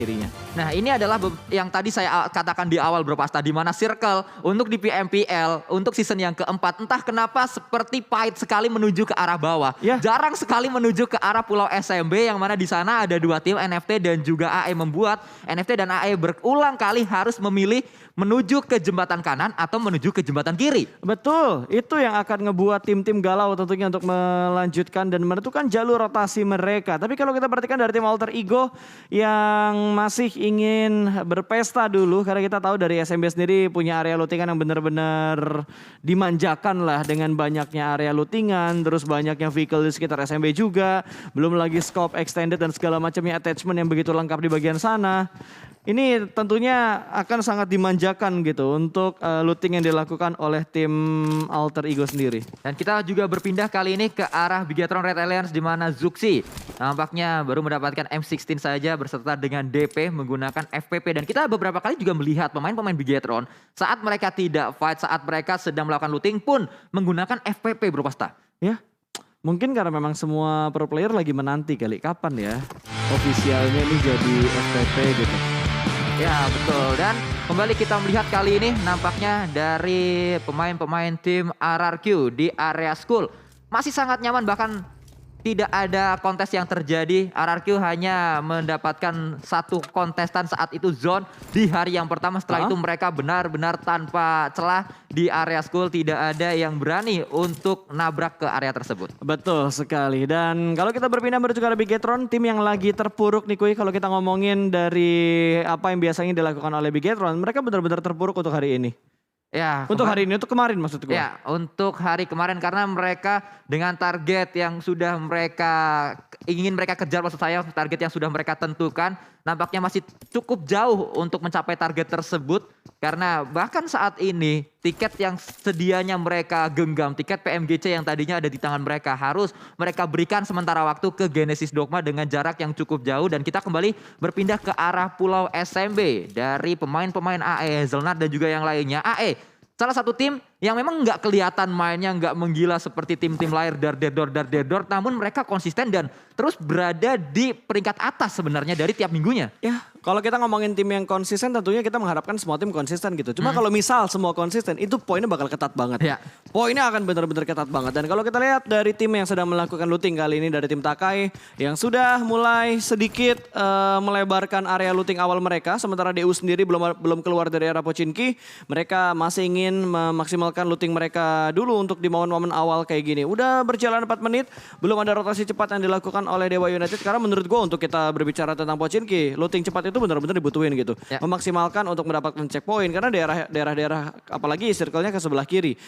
dirinya. Nah ini adalah yang tadi saya katakan di awal Bro Pasta, di mana Circle untuk di PMPL untuk season yang keempat entah kenapa seperti pahit sekali menuju ke arah bawah. Ya. Jarang sekali menuju ke arah Pulau SMB yang mana di sana ada dua tim NFT dan juga AE, membuat NFT dan AE berulang kali harus memilih menuju ke jembatan kanan atau menuju ke jembatan kiri. Betul, itu yang akan ngebuat tim-tim galau tentunya untuk melanjutkan dan menentukan jalur rotasi mereka. Tapi kalau kita perhatikan dari tim Alter Ego yang masih ingin berpesta dulu, karena kita tahu dari SMB sendiri punya area lootingan yang benar-benar dimanjakan lah dengan banyaknya area lootingan, terus banyaknya vehicle di sekitar SMB juga, belum lagi scope extended dan segala macamnya attachment yang begitu lengkap di bagian sana. Ini tentunya akan sangat dimanjakan gitu untuk looting yang dilakukan oleh tim Alter Ego sendiri. Dan kita juga berpindah kali ini ke arah Bigetron Red Alliance di mana Zuxi nampaknya baru mendapatkan M16 saja berserta dengan DP menggunakan FPP. Dan kita beberapa kali juga melihat pemain-pemain Bigetron saat mereka tidak fight, saat mereka sedang melakukan looting pun menggunakan FPP Bro Pasta. Ya, mungkin karena memang semua pro player lagi menanti kali kapan ya ofisialnya ini jadi FPP gitu. Ya betul, dan kembali kita melihat kali ini nampaknya dari pemain-pemain tim RRQ di area school masih sangat nyaman, bahkan tidak ada kontes yang terjadi. RRQ hanya mendapatkan satu kontestan saat itu zone di hari yang pertama. Setelah itu mereka benar-benar tanpa celah di area school, tidak ada yang berani untuk nabrak ke area tersebut. Betul sekali. Dan kalau kita berpindah menuju ke arah Bigetron, tim yang lagi terpuruk nih Kuy, kalau kita ngomongin dari apa yang biasanya dilakukan oleh Bigetron, mereka benar-benar terpuruk untuk hari ini. Ya, untuk hari ini, untuk kemarin maksud gue. Ya, untuk hari kemarin karena mereka dengan target yang sudah ingin mereka kejar, maksud saya target yang sudah mereka tentukan nampaknya masih cukup jauh untuk mencapai target tersebut. Karena bahkan saat ini tiket yang sedianya mereka genggam, tiket PMGC yang tadinya ada di tangan mereka, harus mereka berikan sementara waktu ke Genesis Dogma dengan jarak yang cukup jauh. Dan kita kembali berpindah ke arah Pulau SMB dari pemain-pemain AE, Hazelnut dan juga yang lainnya. AE salah satu tim yang memang nggak kelihatan mainnya, nggak menggila seperti tim-tim lain dar-der-dor, namun mereka konsisten dan terus berada di peringkat atas sebenarnya dari tiap minggunya. Ya, kalau kita ngomongin tim yang konsisten tentunya kita mengharapkan semua tim konsisten gitu. Cuma kalau misal semua konsisten itu poinnya bakal ketat banget. Ya. Poinnya akan benar-benar ketat banget. Dan kalau kita lihat dari tim yang sedang melakukan looting kali ini dari tim Takai yang sudah mulai sedikit melebarkan area looting awal mereka. Sementara DU sendiri belum keluar dari era Pochinki. Mereka masih ingin memaksimalkan looting mereka dulu untuk di momen-momen awal kayak gini. Udah berjalan 4 menit, belum ada rotasi cepat yang dilakukan oleh Dewa United. Karena menurut gue untuk kita berbicara tentang Pochinki, looting cepat itu benar-benar dibutuhin gitu. Ya. Memaksimalkan untuk mendapatkan checkpoint. Karena daerah-daerah apalagi circle-nya ke sebelah kiri.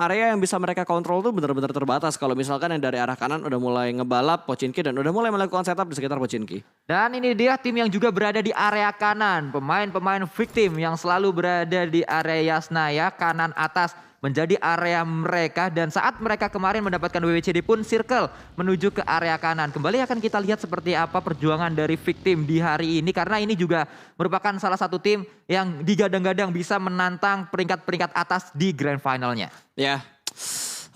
Area yang bisa mereka kontrol tuh benar-benar terbatas. Kalau misalkan yang dari arah kanan udah mulai ngebalap Pochinki dan udah mulai melakukan setup di sekitar Pochinki. Dan ini dia tim yang juga berada di area kanan. Pemain-pemain victim yang selalu berada di area Yasnaya kanan atas menjadi area mereka. Dan saat mereka kemarin mendapatkan WWCD pun circle menuju ke area kanan. Kembali akan kita lihat seperti apa perjuangan dari victim di hari ini. Karena ini juga merupakan salah satu tim yang digadang-gadang bisa menantang peringkat-peringkat atas di grand finalnya. Ya.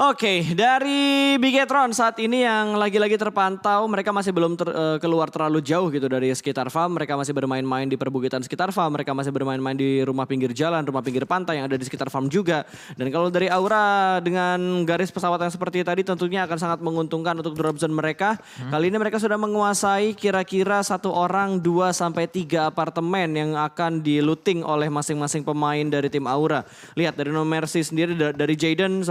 Oke, dari Bigetron saat ini yang lagi-lagi terpantau, mereka masih belum keluar terlalu jauh gitu dari sekitar farm. Mereka masih bermain-main di perbukitan sekitar farm. Mereka masih bermain-main di rumah pinggir jalan, rumah pinggir pantai yang ada di sekitar farm juga. Dan kalau dari aura dengan garis pesawat yang seperti tadi tentunya akan sangat menguntungkan untuk drop zone mereka. Kali ini mereka sudah menguasai kira-kira 1 orang 2 sampai 3 apartemen yang akan di-looting oleh masing-masing pemain dari tim Aura. Lihat dari No Mercy sendiri, dari Jaden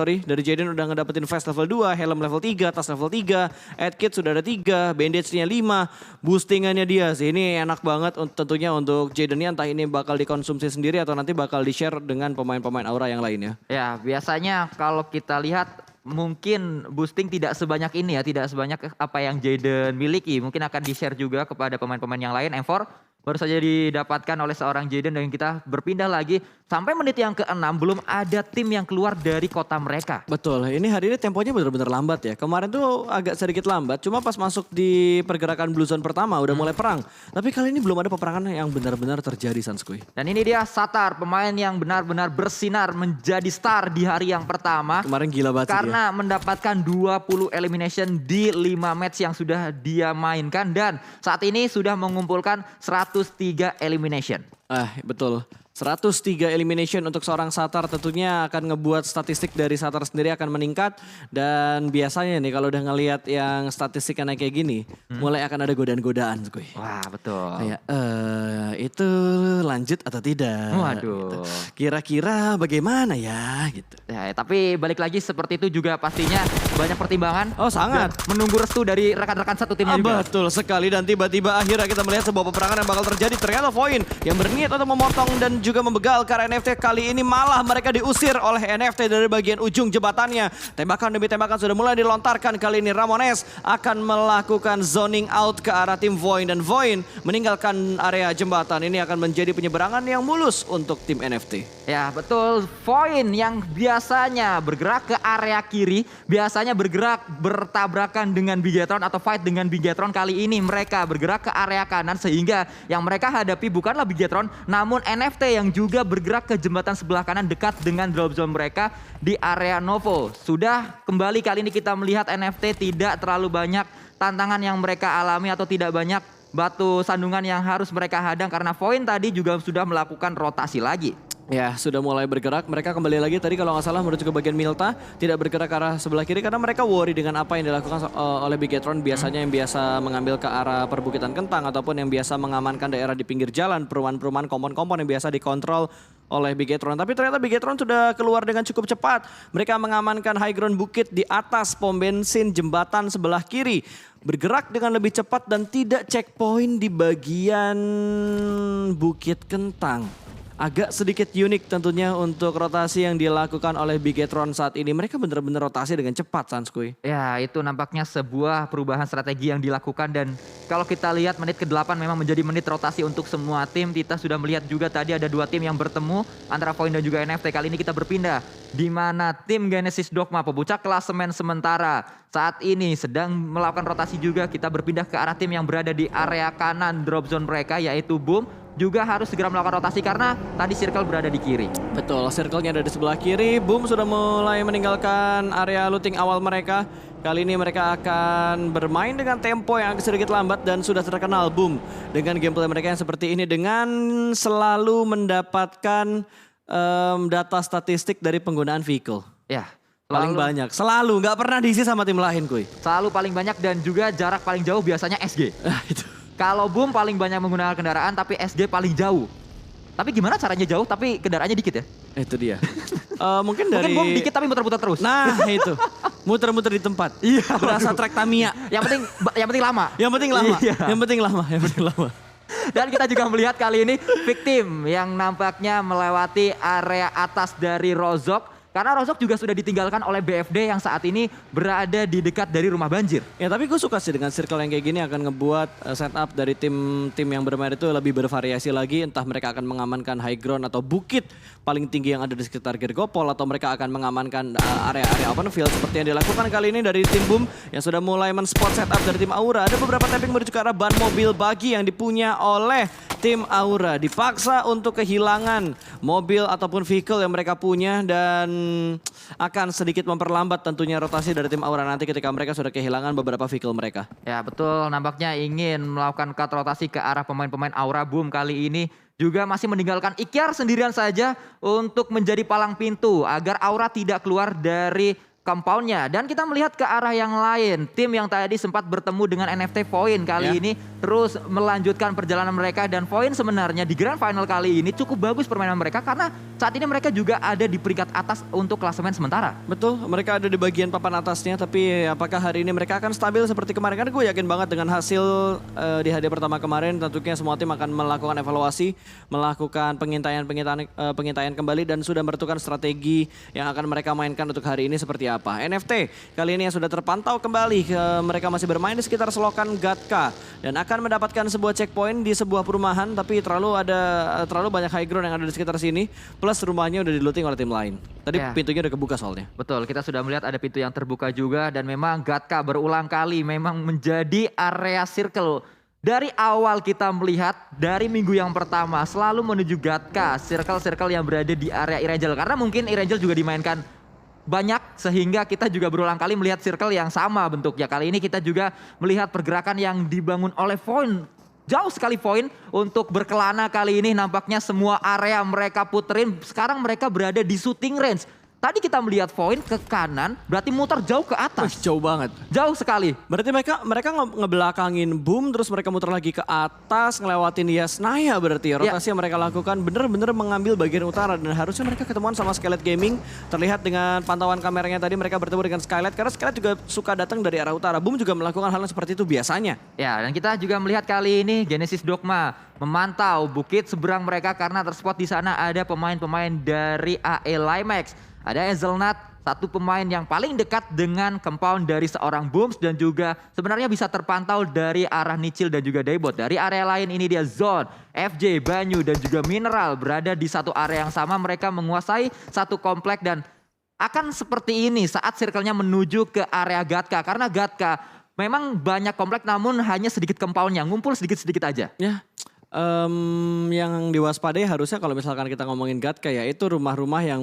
udah ngedapetin vest level 2, helm level 3, tas level 3, headkit sudah ada 3, bandage-nya 5, boostingannya dia sih. Ini enak banget tentunya untuk Jaden, entah ini bakal dikonsumsi sendiri atau nanti bakal di-share dengan pemain-pemain Aura yang lainnya. Ya, biasanya kalau kita lihat mungkin boosting tidak sebanyak ini ya, tidak sebanyak apa yang Jaden miliki. Mungkin akan di-share juga kepada pemain-pemain yang lain. M4 baru saja didapatkan oleh seorang Jaden dan kita berpindah lagi. Sampai menit yang ke-6 belum ada tim yang keluar dari kota mereka. Betul, ini hari ini temponya benar-benar lambat ya. Kemarin tuh agak sedikit lambat, cuma pas masuk di pergerakan Blue Zone pertama udah mulai perang. Tapi kali ini belum ada peperangan yang benar-benar terjadi, Sanskui. Dan ini dia Satar, pemain yang benar-benar bersinar menjadi star di hari yang pertama. Kemarin gila banget karena mendapatkan 20 elimination di 5 match yang sudah dia mainkan. Dan saat ini sudah mengumpulkan 100 103 elimination. Betul. 103 elimination untuk seorang Satar tentunya akan ngebuat statistik dari Satar sendiri akan meningkat. Dan biasanya nih kalau udah ngelihat yang statistiknya naik kayak gini, mulai akan ada godaan-godaan. Wah betul. Kayak itu lanjut atau tidak. Waduh. Gitu. Kira-kira bagaimana ya gitu. Ya, tapi balik lagi seperti itu juga pastinya banyak pertimbangan. Oh sangat. Dan menunggu restu dari rekan-rekan satu timnya juga. Betul sekali dan tiba-tiba akhirnya kita melihat sebuah peperangan yang bakal terjadi. Ternyata Void yang berniat untuk memotong dan juga membegal ke arah NFT kali ini malah mereka diusir oleh NFT dari bagian ujung jembatannya. Tembakan demi tembakan sudah mulai dilontarkan kali ini. Ramones akan melakukan zoning out ke arah tim Void dan Void meninggalkan area jembatan. Ini akan menjadi penyeberangan yang mulus untuk tim NFT. Ya betul, Void yang biasanya bergerak ke area kiri, biasanya bergerak bertabrakan dengan Bigetron atau fight dengan Bigetron, kali ini mereka bergerak ke area kanan sehingga yang mereka hadapi bukanlah Bigetron namun NFT yang juga bergerak ke jembatan sebelah kanan dekat dengan drop zone mereka di area Novo. Sudah kembali kali ini kita melihat NFT tidak terlalu banyak tantangan yang mereka alami atau tidak banyak batu sandungan yang harus mereka hadang karena Void tadi juga sudah melakukan rotasi lagi. Ya, sudah mulai bergerak. Mereka kembali lagi tadi kalau nggak salah menuju ke bagian Milta. Tidak bergerak ke arah sebelah kiri karena mereka worry dengan apa yang dilakukan oleh Bigetron. Biasanya yang biasa mengambil ke arah perbukitan kentang ataupun yang biasa mengamankan daerah di pinggir jalan. Perumahan-perumahan kompon-kompon yang biasa dikontrol oleh Bigetron. Tapi ternyata Bigetron sudah keluar dengan cukup cepat. Mereka mengamankan high ground bukit di atas pom bensin jembatan sebelah kiri. Bergerak dengan lebih cepat dan tidak checkpoint di bagian bukit kentang. Agak sedikit unik tentunya untuk rotasi yang dilakukan oleh Bigetron saat ini. Mereka benar-benar rotasi dengan cepat, Sanskuy. Ya, itu nampaknya sebuah perubahan strategi yang dilakukan dan kalau kita lihat menit ke-8 memang menjadi menit rotasi untuk semua tim. Kita sudah melihat juga tadi ada dua tim yang bertemu antara Void dan juga NFT. Kali ini kita berpindah di mana tim Genesis Dogma pemuncak klasemen sementara saat ini sedang melakukan rotasi juga. Kita berpindah ke arah tim yang berada di area kanan drop zone mereka yaitu Boom. Juga harus segera melakukan rotasi karena tadi Circle berada di kiri. Betul, Circle-nya ada di sebelah kiri. Boom sudah mulai meninggalkan area looting awal mereka. Kali ini mereka akan bermain dengan tempo yang agak sedikit lambat dan sudah terkenal Boom dengan gameplay mereka yang seperti ini dengan selalu mendapatkan data statistik dari penggunaan vehicle. Ya. Paling banyak, selalu nggak pernah diisi sama tim lain, kuy. Selalu paling banyak dan juga jarak paling jauh biasanya SG. Itu. Kalau Boom paling banyak menggunakan kendaraan tapi SG paling jauh. Tapi gimana caranya jauh tapi kendaraannya dikit ya? Itu dia. Mungkin dari... Mungkin Boom dikit tapi muter-muter terus. Nah itu, muter-muter di tempat. Iya. Berasa trek Tamiya. Yang penting lama. Yang penting lama. Iya. Yang penting lama. Yang penting lama. Dan kita juga melihat kali ini victim yang nampaknya melewati area atas dari Rozok. Karena Rozok juga sudah ditinggalkan oleh BFD yang saat ini berada di dekat dari rumah banjir. Ya tapi gue suka sih dengan circle yang kayak gini akan ngebuat setup dari tim-tim yang bermain itu lebih bervariasi lagi. Entah mereka akan mengamankan high ground atau bukit paling tinggi yang ada di sekitar Gergopol. Atau mereka akan mengamankan area-area open field seperti yang dilakukan kali ini dari tim Boom yang sudah mulai men-spot setup dari tim Aura. Ada beberapa tapping menuju ke arah ban mobil bagi yang dipunya oleh tim Aura. Dipaksa untuk kehilangan mobil ataupun vehicle yang mereka punya dan akan sedikit memperlambat tentunya rotasi dari tim Aura nanti ketika mereka sudah kehilangan beberapa vehicle mereka. Ya betul, nampaknya ingin melakukan cut rotasi ke arah pemain-pemain Aura. Boom kali ini juga masih meninggalkan Ikyar sendirian saja untuk menjadi palang pintu agar Aura tidak keluar dari compoundnya. Dan kita melihat ke arah yang lain. Tim yang tadi sempat bertemu dengan NFT Void kali ini terus melanjutkan perjalanan mereka. Dan Void sebenarnya di Grand Final kali ini cukup bagus permainan mereka karena saat ini mereka juga ada di peringkat atas untuk klasemen sementara. Betul, mereka ada di bagian papan atasnya. Tapi apakah hari ini mereka akan stabil seperti kemarin? Karena gue yakin banget dengan hasil di hadiah pertama kemarin tentunya semua tim akan melakukan evaluasi, melakukan pengintaian kembali dan sudah menentukan strategi yang akan mereka mainkan untuk hari ini seperti apa. NFT kali ini yang sudah terpantau kembali mereka masih bermain di sekitar selokan Gatka dan akan mendapatkan sebuah checkpoint di sebuah perumahan tapi terlalu banyak high ground yang ada di sekitar sini plus rumahnya udah di-looting oleh tim lain. Tadi pintunya udah kebuka soalnya. Betul, kita sudah melihat ada pintu yang terbuka juga dan memang Gatka berulang kali memang menjadi area circle. Dari awal kita melihat dari minggu yang pertama selalu menuju Gatka, circle-circle yang berada di area Irangel karena mungkin Irangel juga dimainkan banyak sehingga kita juga berulang kali melihat circle yang sama bentuknya. Kali ini kita juga melihat pergerakan yang dibangun oleh Void jauh sekali poin untuk berkelana kali ini. Nampaknya semua area mereka puterin. Sekarang mereka berada di shooting range. Tadi kita melihat Void ke kanan, berarti muter jauh ke atas. Jauh banget. Jauh sekali. Berarti mereka ngebelakangin Boom, terus mereka muter lagi ke atas, ngelewatin Yasnaya berarti. Rotasi yang mereka lakukan bener-bener mengambil bagian utara. Dan harusnya mereka ketemuan sama Skylight Gaming. Terlihat dengan pantauan kameranya tadi mereka bertemu dengan Skylight. Karena Skylight juga suka datang dari arah utara. Boom juga melakukan hal yang seperti itu biasanya. Ya, dan kita juga melihat kali ini Genesis Dogma memantau bukit seberang mereka karena terspot di sana ada pemain-pemain dari AE Limax. Ada Ezelnat, satu pemain yang paling dekat dengan compound dari seorang Booms dan juga sebenarnya bisa terpantau dari arah Nichil dan juga Daybot. Dari area lain ini dia Zone, FJ, Banyu dan juga Mineral berada di satu area yang sama. Mereka menguasai satu komplek dan akan seperti ini saat circle-nya menuju ke area Gatka. Karena Gatka memang banyak komplek namun hanya sedikit compound-nya, ngumpul sedikit-sedikit aja. Ya. Yang diwaspadai harusnya kalau misalkan kita ngomongin Gatka ya itu rumah-rumah yang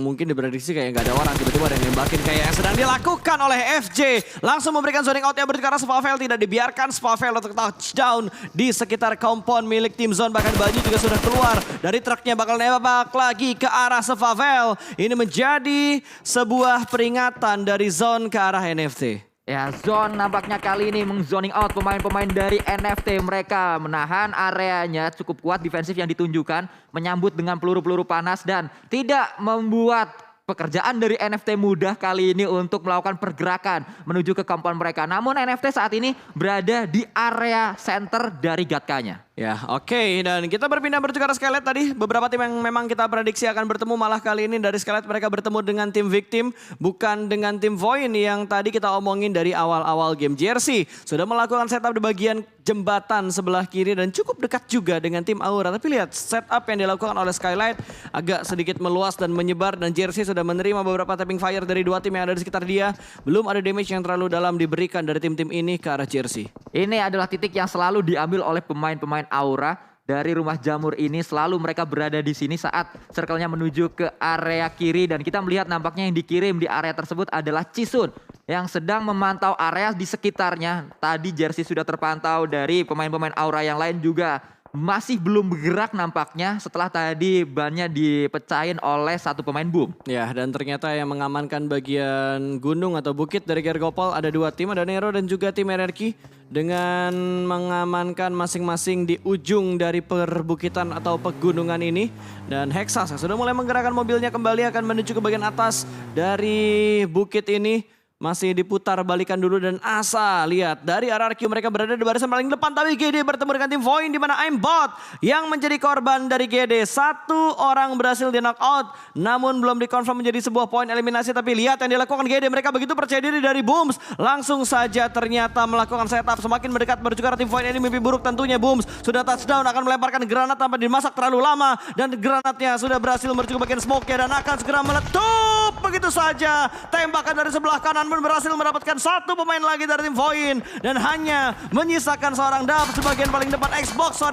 mungkin diprediksi kayak nggak ada orang, tiba-tiba ada yang nembakin kayak yang sedang dilakukan oleh FJ. Langsung memberikan zoning out yang berarti Spavel tidak dibiarkan Spavel untuk touchdown di sekitar compound milik tim Zone. Bahkan Banyu juga sudah keluar dari truknya, bakal nembak lagi ke arah Spavel. Ini menjadi sebuah peringatan dari Zone ke arah NFT. Ya, Zone nampaknya kali ini mengzoning out pemain-pemain dari NFT. Mereka menahan areanya cukup kuat, defensif yang ditunjukkan, menyambut dengan peluru-peluru panas dan tidak membuat pekerjaan dari NFT mudah kali ini untuk melakukan pergerakan menuju ke compound mereka. Namun NFT saat ini berada di area center dari Gatkanya. Ya, oke. Dan kita berpindah bertukar Skylight tadi. Beberapa tim yang memang kita prediksi akan bertemu, malah kali ini dari Skylight mereka bertemu dengan tim Victim. Bukan dengan tim Void yang tadi kita omongin dari awal-awal game. Jersey sudah melakukan setup di bagian jembatan sebelah kiri dan cukup dekat juga dengan tim Aura. Tapi lihat setup yang dilakukan oleh Skylight agak sedikit meluas dan menyebar. Dan Jersey sudah menerima beberapa tapping fire dari dua tim yang ada di sekitar dia. Belum ada damage yang terlalu dalam diberikan dari tim-tim ini ke arah Jersey. Ini adalah titik yang selalu diambil oleh pemain-pemain Aura dari rumah jamur ini. Selalu mereka berada di sini saat circle-nya menuju ke area kiri. Dan kita melihat nampaknya yang dikirim di area tersebut adalah Chisun yang sedang memantau area di sekitarnya. Tadi Jersey sudah terpantau dari pemain-pemain Aura yang lain juga. Masih belum bergerak nampaknya setelah tadi bannya dipecahin oleh satu pemain Boom. Ya, dan ternyata yang mengamankan bagian gunung atau bukit dari Gergopol ada dua tim, ada Nero dan juga tim RRQ. Dengan mengamankan masing-masing di ujung dari perbukitan atau pegunungan ini. Dan Hexas sudah mulai menggerakkan mobilnya kembali akan menuju ke bagian atas dari bukit ini. Masih diputar balikan dulu dan Asa lihat dari RRQ mereka berada di barisan paling depan, tapi GD bertemu dengan tim Void di mana Aimbot yang menjadi korban dari GD. Satu orang berhasil di knock out namun belum dikonfirm menjadi sebuah poin eliminasi, tapi lihat yang dilakukan GD, mereka begitu percaya diri dari Booms, langsung saja ternyata melakukan setup semakin mendekat berjuara tim Void ini. Mimpi buruk tentunya, Booms sudah touchdown akan melemparkan granat tanpa dimasak terlalu lama dan granatnya sudah berhasil menuju ke bagian smoke dan akan segera meletup begitu saja. Tembakan dari sebelah kanan pun berhasil mendapatkan satu pemain lagi dari tim Void dan hanya menyisakan seorang Dub sebagian paling depan.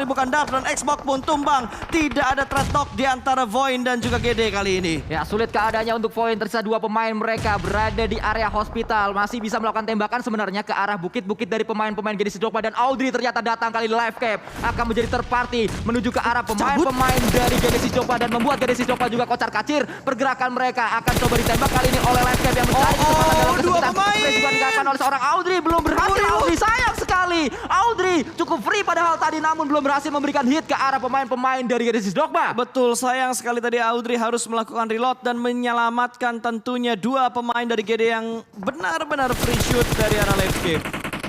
Bukan Dub, dan Xbox pun tumbang. Tidak ada trade talk di antara Void dan juga GD kali ini. Ya, sulit keadaannya untuk Void. Tersisa dua pemain mereka berada di area hospital. Masih bisa melakukan tembakan sebenarnya ke arah bukit-bukit dari pemain-pemain Genesis Dogma. Dan Audrey ternyata datang kali live cap. Akan menjadi terparty menuju ke arah pemain-pemain dari Genesis Dogma. Dan membuat Genesis Dogma juga kocar kacir. Pergerakan mereka akan coba ditembak kali ini oleh live cap yang mencari kesempatan dalam dua pemain. Juga dilakukan oleh seorang Audrey. Belum berhasil. Audrey sayang sekali. Audrey cukup free padahal tadi namun belum berhasil memberikan hit ke arah pemain-pemain dari Genesis Dogma. Betul, sayang sekali tadi Audrey harus melakukan reload dan menyelamatkan tentunya dua pemain dari GD yang benar-benar free shoot dari arah left game.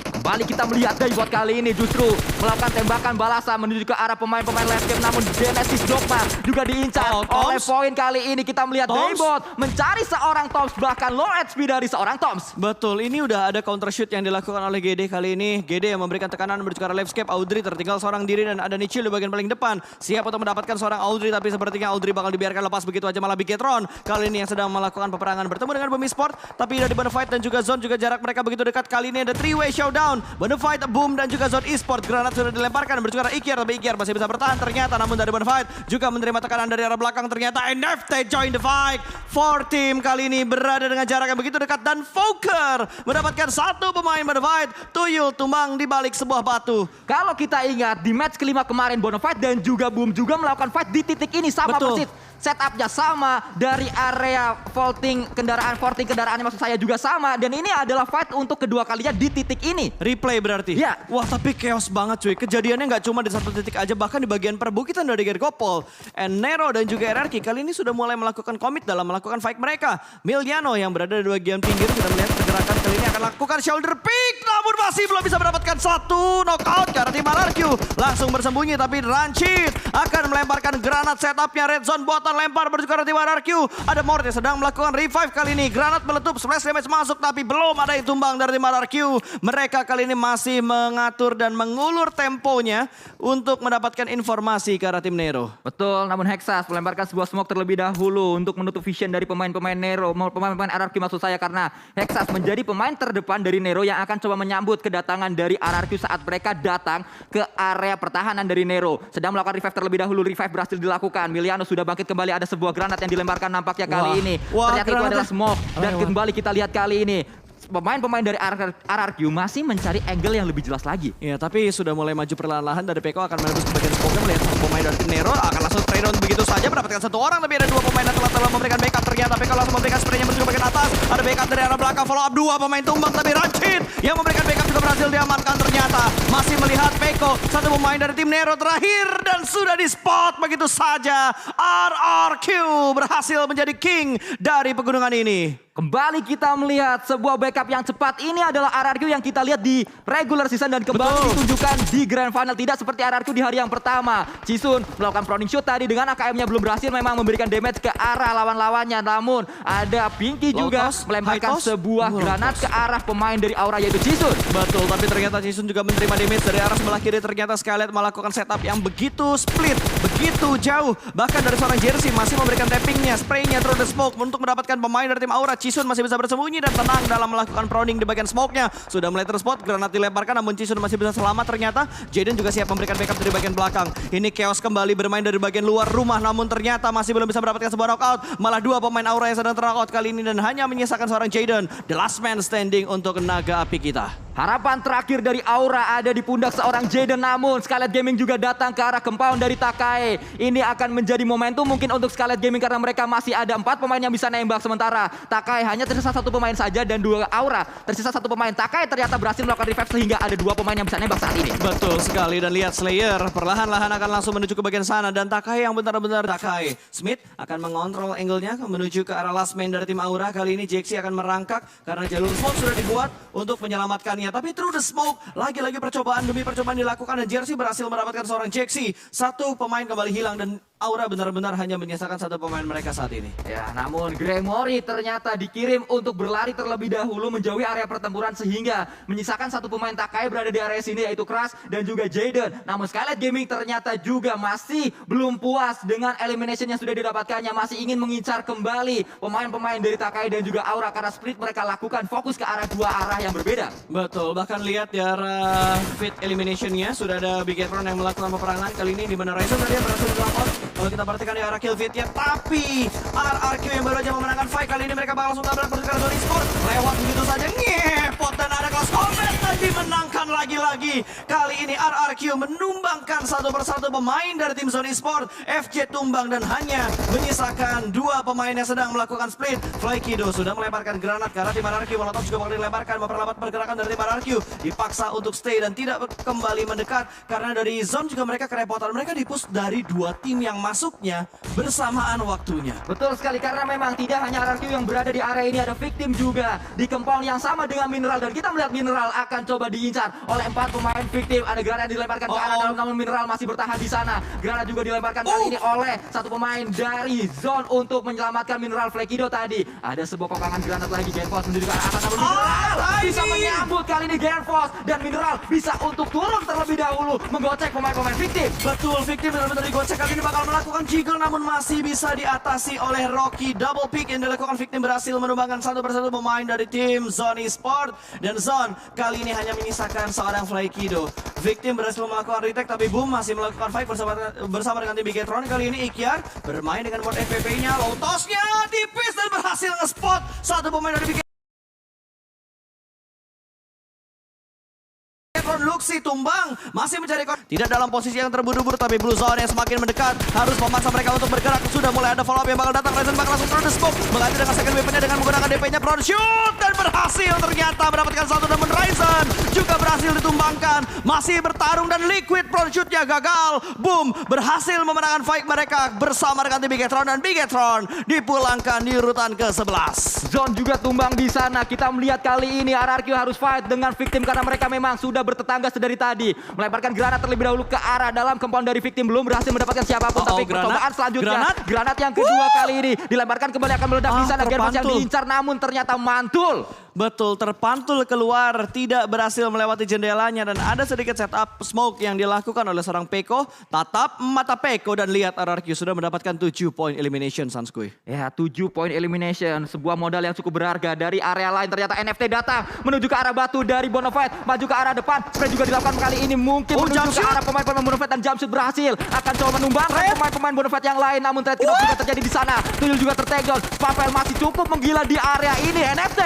Kembali kita melihat Daybot kali ini justru melakukan tembakan balasan menuju ke arah pemain-pemain left game. Namun Genesis Dogma juga diincar oleh Void kali ini. Kita melihat Daybot mencari seorang Toms, bahkan low HP dari seorang Toms. Betul, ini udah ada counter shoot yang dilakukan oleh GD kali ini. GD yang memberikan tekanan menuju ke arah left scape. Audrey tertinggal seorang diri dan ada Nichil di bagian paling depan. Siap untuk mendapatkan seorang Audrey, tapi sepertinya Audrey bakal dibiarkan lepas begitu aja. Malah Bigetron kali ini yang sedang melakukan peperangan bertemu dengan Bumi Sport. Tapi dari Bonafide dan juga Zone juga jarak mereka begitu dekat. Kali ini ada 3-way showdown. Bonafide, Boom dan juga Zone Esport. Granat granat sudah dilemparkan berjuang arah Ikiar, tapi Ikiar masih bisa bertahan ternyata, namun dari Bonafide juga menerima tekanan dari arah belakang. Ternyata NFT join the fight. 4 team kali ini berada dengan jarak yang begitu dekat dan Foker mendapatkan satu pemain Bonafide. Tuyul tumbang di balik sebuah batu. Kalau kita ingat di match kelima kemarin Bonafide dan juga Boom juga melakukan fight di titik ini sama Betul. persis. Setupnya sama dari area vaulting kendaraannya maksud saya juga sama. Dan ini adalah fight untuk kedua kalinya di titik ini. Replay berarti? Ya. Wah tapi chaos banget cuy. Kejadiannya nggak cuma di satu titik aja, bahkan di bagian perbukitan dari Gergopol. And Nero dan juga RRQ kali ini sudah mulai melakukan komit dalam melakukan fight mereka. Miliano yang berada di bagian pinggir sudah melihat pergerakan kali ini akan lakukan shoulder pick. Namun masih belum bisa mendapatkan satu knockout karena tim RRQ langsung bersembunyi. Tapi Rancid akan melemparkan granat setupnya Red Zone buatan lempar berjuang arah tim RRQ. Ada Mort yang sedang melakukan revive kali ini. Granat meletup, splash damage masuk tapi belum ada yang tumbang dari tim RRQ. Mereka kali ini masih mengatur dan mengulur temponya untuk mendapatkan informasi ke arah tim Nero. Betul, namun Hexas melemparkan sebuah smoke terlebih dahulu untuk menutup vision dari pemain-pemain Nero, pemain-pemain RRQ maksud saya, karena Hexas menjadi pemain terdepan dari Nero yang akan coba menyambut kedatangan dari RRQ saat mereka datang ke area pertahanan dari Nero. Sedang melakukan revive terlebih dahulu, revive berhasil dilakukan. Miliano sudah bangkit kembali, ada sebuah granat yang dilemparkan nampaknya kali ini. Ternyata itu adalah smoke dan kembali kita lihat kali ini. Pemain-pemain dari RRQ masih mencari angle yang lebih jelas lagi. Ya, tapi sudah mulai maju perlahan-lahan dari Peko akan menembus ke bagian smoke, melihat satu pemain dari tim Nero akan langsung spray down begitu saja mendapatkan satu orang, tapi ada dua pemain yang telah memberikan backup. Ternyata Peko langsung memberikan spraynya menuju ke bagian atas. Ada backup dari arah belakang, follow up dua pemain tumbang, tapi Rancid yang memberikan backup juga berhasil diamankan. Ternyata masih melihat Peko, satu pemain dari tim Nero terakhir dan sudah di spot begitu saja. RRQ berhasil menjadi king dari pegunungan ini. Kembali kita melihat sebuah backup yang cepat. Ini adalah RRQ yang kita lihat di regular season dan kembali ditunjukkan di grand final. Tidak seperti RRQ di hari yang pertama. Cisun melakukan proning shoot tadi dengan AKM-nya belum berhasil memang memberikan damage ke arah lawan-lawannya. Namun ada Pinky juga melemparkan sebuah granat ke arah pemain dari Aura yaitu Cisun. Betul, tapi ternyata Cisun juga menerima damage dari arah sebelah kiri. Ternyata Skylight melakukan setup yang begitu split, begitu jauh. Bahkan dari seorang Jersey masih memberikan tappingnya, spraynya through the smoke untuk mendapatkan pemain dari tim Aura. Cisun masih bisa bersembunyi dan tenang dalam melakukan proning di bagian smoke-nya. Sudah mulai terspot, granat dilemparkan namun Cisun masih bisa selamat ternyata. Jaden juga siap memberikan backup dari bagian belakang. Ini Chaos kembali bermain dari bagian luar rumah namun ternyata masih belum bisa mendapatkan sebuah knockout. Malah dua pemain Aura yang sedang ter-knockout kali ini dan hanya menyisakan seorang Jaden. The last man standing untuk naga api kita. Harapan terakhir dari Aura ada di pundak seorang Jaden, namun Scarlet Gaming juga datang ke arah compound dari Takai. Ini akan menjadi momentum mungkin untuk Scarlet Gaming karena mereka masih ada 4 pemain yang bisa nembak, sementara Takai hanya tersisa 1 pemain saja dan 2 Aura tersisa 1 pemain. Takai ternyata berhasil melakukan revive sehingga ada 2 pemain yang bisa nembak saat ini. Betul sekali, dan lihat Slayer perlahan-lahan akan langsung menuju ke bagian sana dan Takai yang benar-benar Takai. Smith akan mengontrol angle-nya menuju ke arah last man dari tim Aura. Kali ini Jexi akan merangkak karena jalur smoke sudah dibuat untuk menyelamatkannya. Tapi through the smoke, lagi-lagi percobaan demi percobaan dilakukan dan Jersey berhasil mendapatkan seorang Jexi. 1 pemain kembali hilang dan Aura benar-benar hanya menyisakan 1 pemain mereka saat ini. Ya, namun Gremory ternyata dikirim untuk berlari terlebih dahulu menjauhi area pertempuran sehingga menyisakan 1 pemain Takai berada di area sini yaitu Crash dan juga Jaden. Namun Skylight Gaming ternyata juga masih belum puas dengan elimination yang sudah didapatkannya, masih ingin mengincar kembali pemain-pemain dari Takai dan juga Aura karena split mereka lakukan fokus ke arah 2 arah yang berbeda. Betul, bahkan lihat di arah fit eliminationnya sudah ada Bigetron yang melakukan peperangan kali ini di mana Ryzen tadi yang berhasil dilakukan. Kalau kita perhatikan di arah kill fitnya, tapi RRQ yang baru aja memenangkan fight kali ini mereka bakal langsung tabrak bertukar Zone Sport lewat begitu saja ngepot dan ada Close Combat dan dimenangkan lagi-lagi. Kali ini RRQ menumbangkan 1 persatu pemain dari tim Zone Sport. FJ tumbang dan hanya menyisakan 2 pemain yang sedang melakukan split. Flykido sudah melemparkan granat ke arah tim RRQ. Molotov juga bakal dilemparkan memperlambat pergerakan dari tim RRQ. Dipaksa untuk stay dan tidak kembali mendekat karena dari zone juga mereka kerepotan. Mereka dipush dari 2 tim yang masuknya bersamaan waktunya. Betul sekali, karena memang tidak hanya RRQ yang berada di area ini, ada victim juga di compound yang sama dengan Mineral dan kita melihat Mineral akan coba diincar oleh 4 pemain victim. Ada granat dilemparkan ke arah dalam namun Mineral masih bertahan di sana. Granat juga dilemparkan kali ini oleh 1 pemain dari zone untuk menyelamatkan Mineral. Flekido tadi ada sebuah kokangan granat lagi. Genforce menuju ke arah atas namun Mineral bisa menyambut kali ini Genforce dan Mineral bisa untuk turun terlebih dahulu menggocek pemain-pemain victim. Betul, victim benar-benar digocek kali ini bakal menang. melakukan jiggle namun masih bisa diatasi oleh Rocky. Double pick yang dilakukan Victim berhasil menumbangkan satu persatu pemain dari tim Zone Esport. Dan Zone kali ini hanya menyisakan seorang Flykido. Victim berhasil melakukan retake tapi Boom masih melakukan fight bersama dengan tim Bigetron. Kali ini Ikyar bermain dengan mod FPP-nya. Low toss-nya tipis dan berhasil nge-spot satu pemain dari Bigetron. Luxi tumbang, masih mencari tidak dalam posisi yang terburu-buru tapi Blue Zone yang semakin mendekat harus memaksa mereka untuk bergerak. Sudah mulai ada follow up yang bakal datang. Ryzen bakal langsung throw the smoke mengganti dengan second weapon-nya dengan menggunakan DP-nya Prone shoot dan berhasil ternyata mendapatkan satu, namun Ryzen juga berhasil ditumbangkan. Masih bertarung dan Liquid Prone shoot-nya gagal. Boom berhasil memenangkan fight mereka bersama dengan tim Bigetron dan Bigetron dipulangkan di urutan ke-11. Zone juga tumbang di sana. Kita melihat kali ini RRQ harus fight dengan Victim karena mereka memang sudah bertetangga sedari tadi. Melemparkan granat terlebih dahulu ke arah dalam compound dari Victim. Belum berhasil mendapatkan siapapun. Tapi percobaan selanjutnya. Granat yang kedua kali ini. Dilemparkan kembali akan meledak di sana. Genfos yang diincar namun ternyata mantul. Betul, terpantul keluar, tidak berhasil melewati jendelanya dan ada sedikit setup smoke yang dilakukan oleh seorang Peko. Tatap mata Peko dan lihat RRQ sudah mendapatkan 7 poin elimination, Sanskui. Ya, 7 poin elimination, sebuah modal yang cukup berharga. Dari area lain ternyata NFT datang menuju ke arah batu dari Bonafide, maju ke arah depan. Spray juga dilakukan kali ini mungkin menuju ke arah pemain-pemain Bonafide dan Jumpsuit berhasil. Akan coba menumbangkan pemain-pemain Bonafide yang lain, namun trade kill juga terjadi di sana. Tuyul juga tertakedown. Pavel masih cukup menggila di area ini. NFT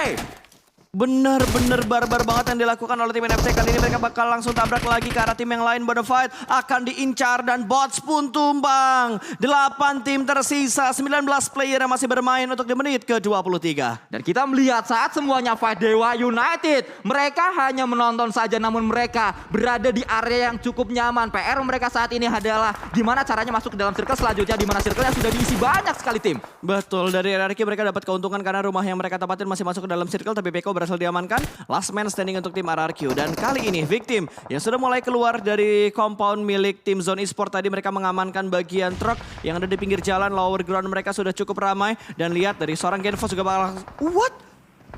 Benar-benar barbar banget yang dilakukan oleh tim NFT. Kali ini mereka bakal langsung tabrak lagi ke arah tim yang lain. Bonafide akan diincar dan bots pun tumbang. 8 tim tersisa, 19 player yang masih bermain untuk di menit ke-23. Dan kita melihat saat semuanya fight Dewa United. Mereka hanya menonton saja namun mereka berada di area yang cukup nyaman. PR mereka saat ini adalah gimana caranya masuk ke dalam circle selanjutnya, di mana circle-nya sudah diisi banyak sekali tim. Betul, dari RRQ mereka dapat keuntungan karena rumah yang mereka tempatin masih masuk ke dalam circle, tapi Peko berhasil diamankan. Last man standing untuk tim RRQ. Dan kali ini Victim yang sudah mulai keluar dari compound milik tim Zone Esport. Tadi mereka mengamankan bagian truk yang ada di pinggir jalan. Lower ground mereka sudah cukup ramai. Dan lihat dari seorang Genfos juga bakal what?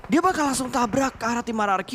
Dia bakal langsung tabrak ke arah tim RRQ.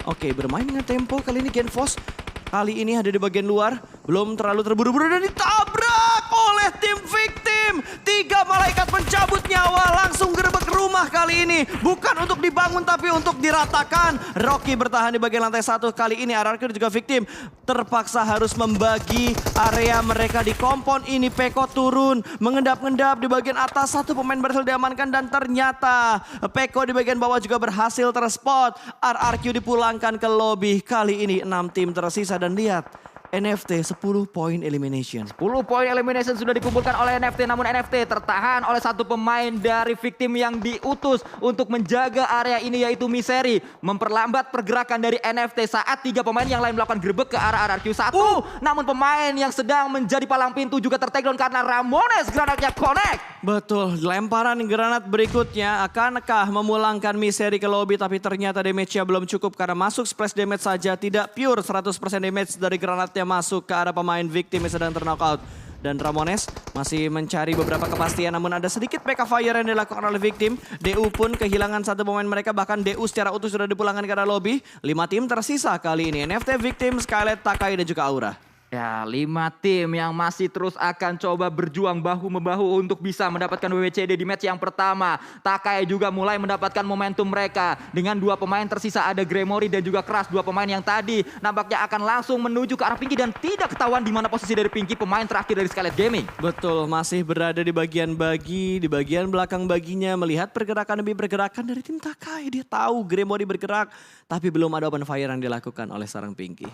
Oke, bermain dengan tempo kali ini Genfos. Kali ini ada di bagian luar. Belum terlalu terburu-buru dan ditabrak oleh tim Victim. 3 malaikat pencabut nyawa langsung gerbek rumah kali ini. Bukan untuk dibangun tapi untuk diratakan. Rocky bertahan di bagian lantai 1. Kali ini RRQ juga Victim terpaksa harus membagi area mereka di compound ini. Peko turun mengendap-endap di bagian atas. Satu pemain berhasil diamankan dan ternyata Peko di bagian bawah juga berhasil terspot. RRQ dipulangkan ke lobby. Kali ini 6 tim tersisa dan lihat. NFT 10 poin elimination. 10 poin elimination sudah dikumpulkan oleh NFT, namun NFT tertahan oleh satu pemain dari Victim yang diutus untuk menjaga area ini, yaitu Misery. Memperlambat pergerakan dari NFT saat 3 pemain yang lain melakukan grebek ke arah RRQ1. Namun pemain yang sedang menjadi palang pintu juga tertakedown karena Ramones granatnya connect. Betul, lemparan granat berikutnya akankah memulangkan Misery ke lobby, tapi ternyata damage-nya belum cukup karena masuk splash damage saja, tidak pure 100% damage dari granat yang masuk ke arah pemain Victim yang sedang terknockout. Dan Ramones masih mencari beberapa kepastian, namun ada sedikit PK fire yang dilakukan oleh Victim. DU pun kehilangan satu pemain mereka, bahkan DU secara utuh sudah dipulangkan ke arah lobby. 5 tim tersisa kali ini, NFT, Victim, Skylight, Takai dan juga Aura. Ya, 5 tim yang masih terus akan coba berjuang bahu-membahu untuk bisa mendapatkan WWCD di match yang pertama. Takai juga mulai mendapatkan momentum mereka. Dengan 2 pemain tersisa, ada Gremory dan juga Crash. 2 pemain yang tadi nampaknya akan langsung menuju ke arah Pinky dan tidak ketahuan di mana posisi dari Pinky, pemain terakhir dari Skylight Gaming. Betul, masih berada di bagian bagi, di bagian belakang baginya, melihat pergerakan demi pergerakan dari tim Takai. Dia tahu Gremory bergerak, tapi belum ada open fire yang dilakukan oleh sarang Pinky.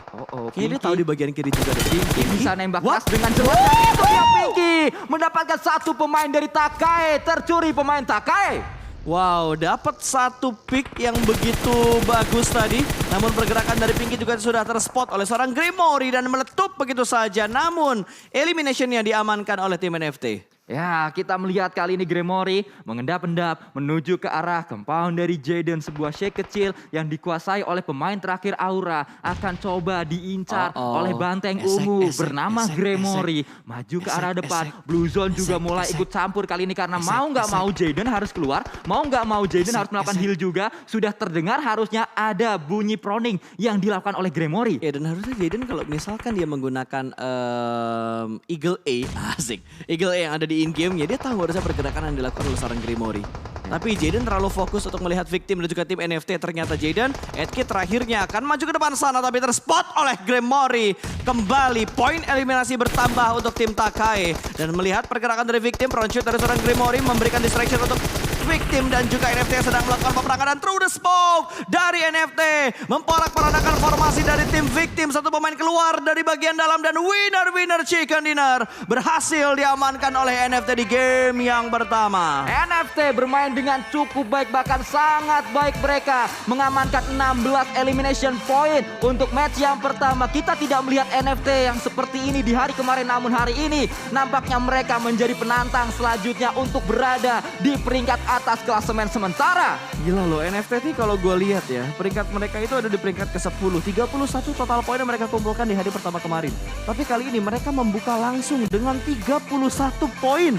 Kayaknya dia tahu di bagian kiri juga. Pinky bisa nembak keras dengan jelas. Itu dia Pinky mendapatkan 1 pemain dari Takai. Tercuri pemain Takai. Wow, dapat 1 pick yang begitu bagus tadi. Namun pergerakan dari Pinky juga sudah terspot oleh seorang Gremory dan meletup begitu saja. Namun eliminationnya diamankan oleh tim NFT. Ya, kita melihat kali ini Gremory mengendap-endap menuju ke arah compound dari Jaden. Sebuah shake kecil yang dikuasai oleh pemain terakhir Aura. Akan coba diincar oleh banteng ungu bernama Gremory. Maju ke arah depan. Blue Zone juga mulai ikut campur kali ini karena mau nggak mau Jaden harus keluar. Mau nggak mau Jaden harus melakukan heal juga. Sudah terdengar harusnya ada bunyi proning yang dilakukan oleh Gremory. Ya dan harusnya Jaden kalau misalkan dia menggunakan Eagle A, asik. Eagle A yang ada di in-game ya dia tahu harusnya pergerakan yang dilakukan oleh seorang Gremory. Tapi Jaden terlalu fokus untuk melihat victim dan juga tim NFT. Ternyata Jaden, Edkit terakhirnya akan maju ke depan sana tapi terspot oleh Gremory. Kembali poin eliminasi bertambah untuk tim Takai. Dan melihat pergerakan dari victim, front shoot dari seorang Gremory memberikan distraction untuk victim dan juga NFT yang sedang melakukan peperangan. Dan through the smoke dari NFT memporak-porandakan formasi dari tim victim. Satu pemain keluar dari bagian dalam dan winner chicken dinner berhasil diamankan oleh NFT di game yang pertama. NFT bermain dengan cukup baik, bahkan sangat baik. Mereka mengamankan 16 elimination point untuk match yang pertama. Kita tidak melihat NFT yang seperti ini di hari kemarin, namun hari ini nampaknya mereka menjadi penantang selanjutnya untuk berada di peringkat atas klasemen sementara. Gila loh, NFT nih kalau gue lihat ya, peringkat mereka itu ada di peringkat ke-10. 31 total poin yang mereka kumpulkan di hari pertama kemarin. Tapi kali ini mereka membuka langsung dengan 31 poin.